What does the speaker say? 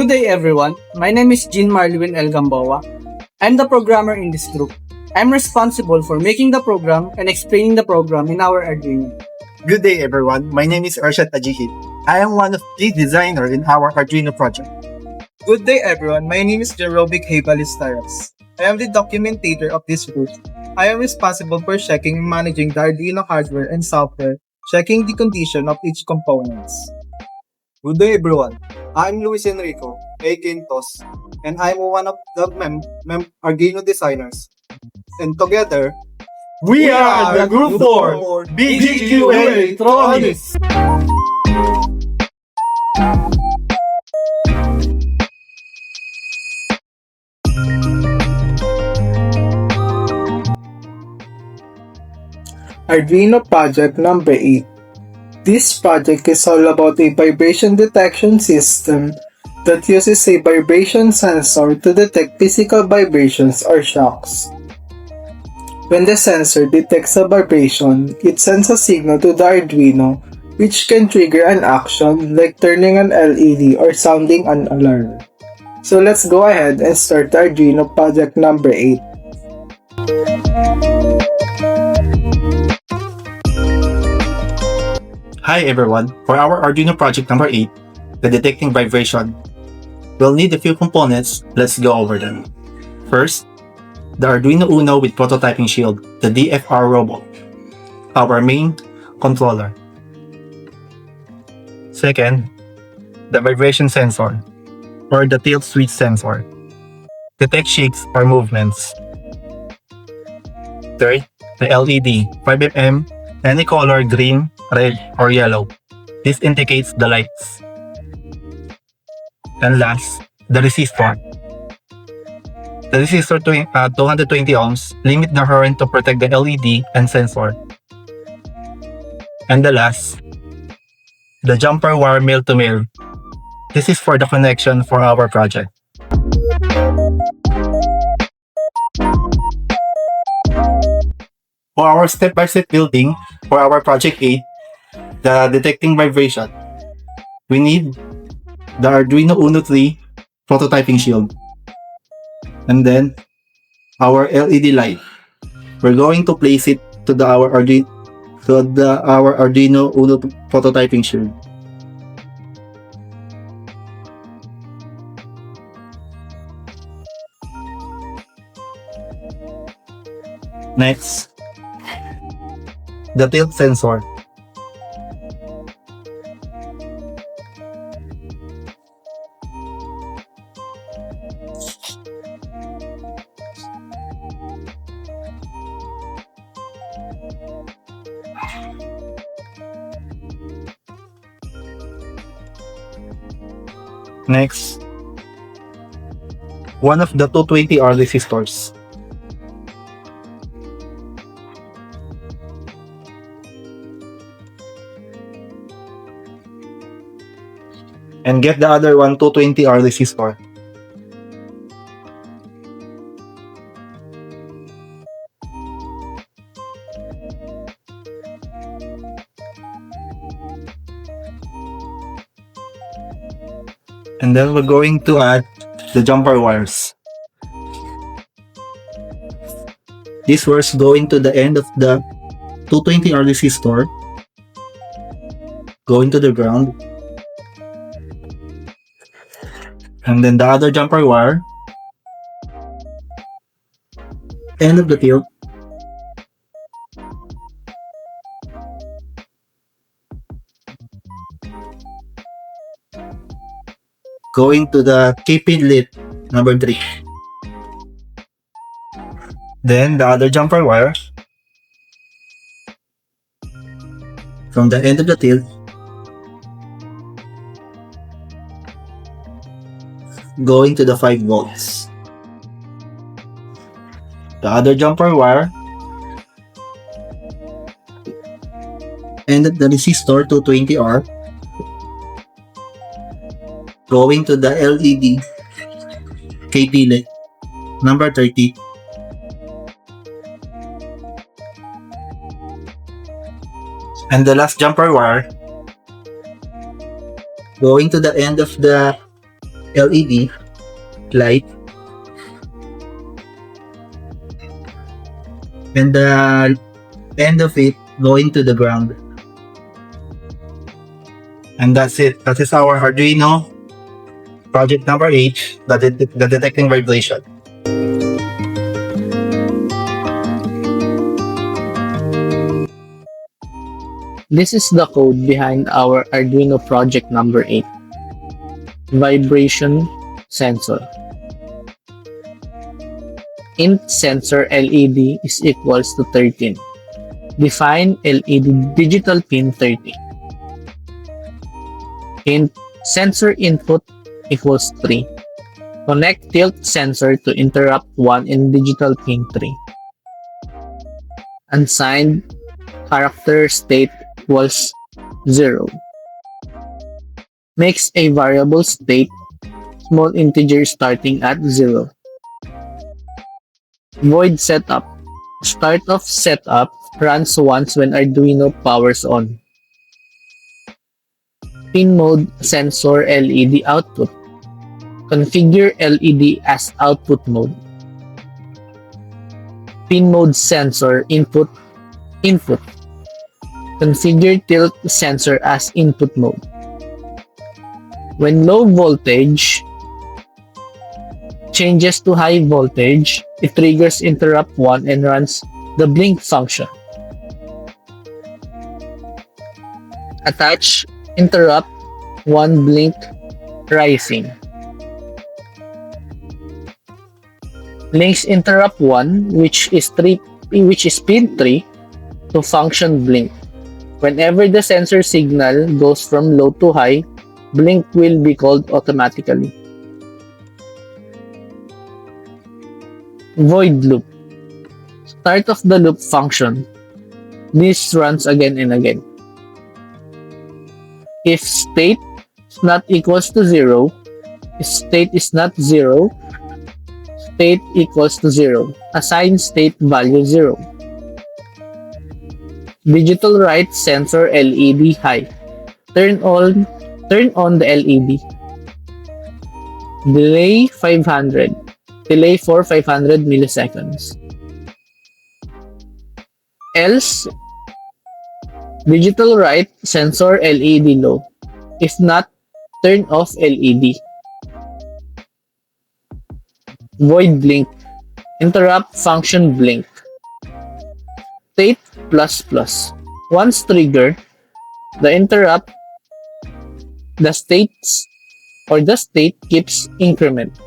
Good day everyone, my name is Jean Marlwin El Gamboa. I'm the programmer in this group. I'm responsible for making the program and explaining the program in our Arduino. Good day everyone, my name is Arshad Ajihit. I am one of the designers in our Arduino project. Good day everyone, my name is Jerobic Hebalistaras. I am the documentator of this group. I am responsible for checking and managing the Arduino hardware and software, checking the condition of each components. Good day everyone, I'm Luis Enrico, aka Tos, and I'm one of the Arduino designers. And together, We are the Group 4, BGQ Electronics! Arduino project number 8. This project is all about a vibration detection system that uses a vibration sensor to detect physical vibrations or shocks. When the sensor detects a vibration, it sends a signal to the Arduino, which can trigger an action like turning an LED or sounding an alarm. So let's go ahead and start the Arduino project number 8. Hi everyone, for our Arduino project number 8, the detecting vibration, we'll need a few components. Let's go over them. First, the Arduino Uno with prototyping shield, the DFR robot, our main controller. Second, the vibration sensor, or the tilt switch sensor, detect shakes or movements. Third, the LED, 5mm, any color, green, red, or yellow. This indicates the lights. And last, the resistor. The resistor 220 ohms limit the current to protect the LED and sensor. And the last, the jumper wire male-to-male. This is for the connection for our project. For our step-by-step building for our project 8, the detecting vibration, we need the Arduino Uno 3 prototyping shield, and then our LED light. We're going to place it to our Arduino Uno prototyping shield. Next, the tilt sensor. Next, one of the 220R resistors. And get the other one 220R resistor. And then we're going to add the jumper wires. These wires go into the end of the 220R resistor, go into the ground, and then the other jumper wire, end of the tilt, going to the KP lit number 3. Then the other jumper wire from the end of the tilt going to the 5 volts. The other jumper wire and the resistor 220R going to the LED KP lit number 30. And the last jumper wire going to the end of the LED light, and the end of it going to the ground. And that's it. That is our Arduino project number 8, the detecting vibration. This is the code behind our Arduino project number 8. Vibration sensor. Int sensor LED is equals to 13. Define LED digital pin 30. Int sensor input equals 3. Connect tilt sensor to interrupt 1 in digital pin 3. Unsigned character state equals 0. Makes a variable state small integer starting at 0. Void setup. Start of setup runs once when Arduino powers on. Pin mode sensor LED output. Configure LED as output mode. Pin mode sensor input. Configure tilt sensor as input mode. When low voltage changes to high voltage, it triggers interrupt 1 and runs the blink function. Attach interrupt 1 blink rising. Links interrupt 1, which is pin 3, to function blink. Whenever the sensor signal goes from low to high, blink will be called automatically. Void loop. Start of the loop function. This runs again and again. If state is not equals to 0, if state is not 0, state equals to 0. Assign state value 0. Digital write sensor LED high. Turn on the LED. Delay 500. Delay for 500 milliseconds. Else, digital write sensor LED low. If not, turn off LED. Void blink. Interrupt function blink. State plus plus. Once trigger, the interrupt, the state keeps increment.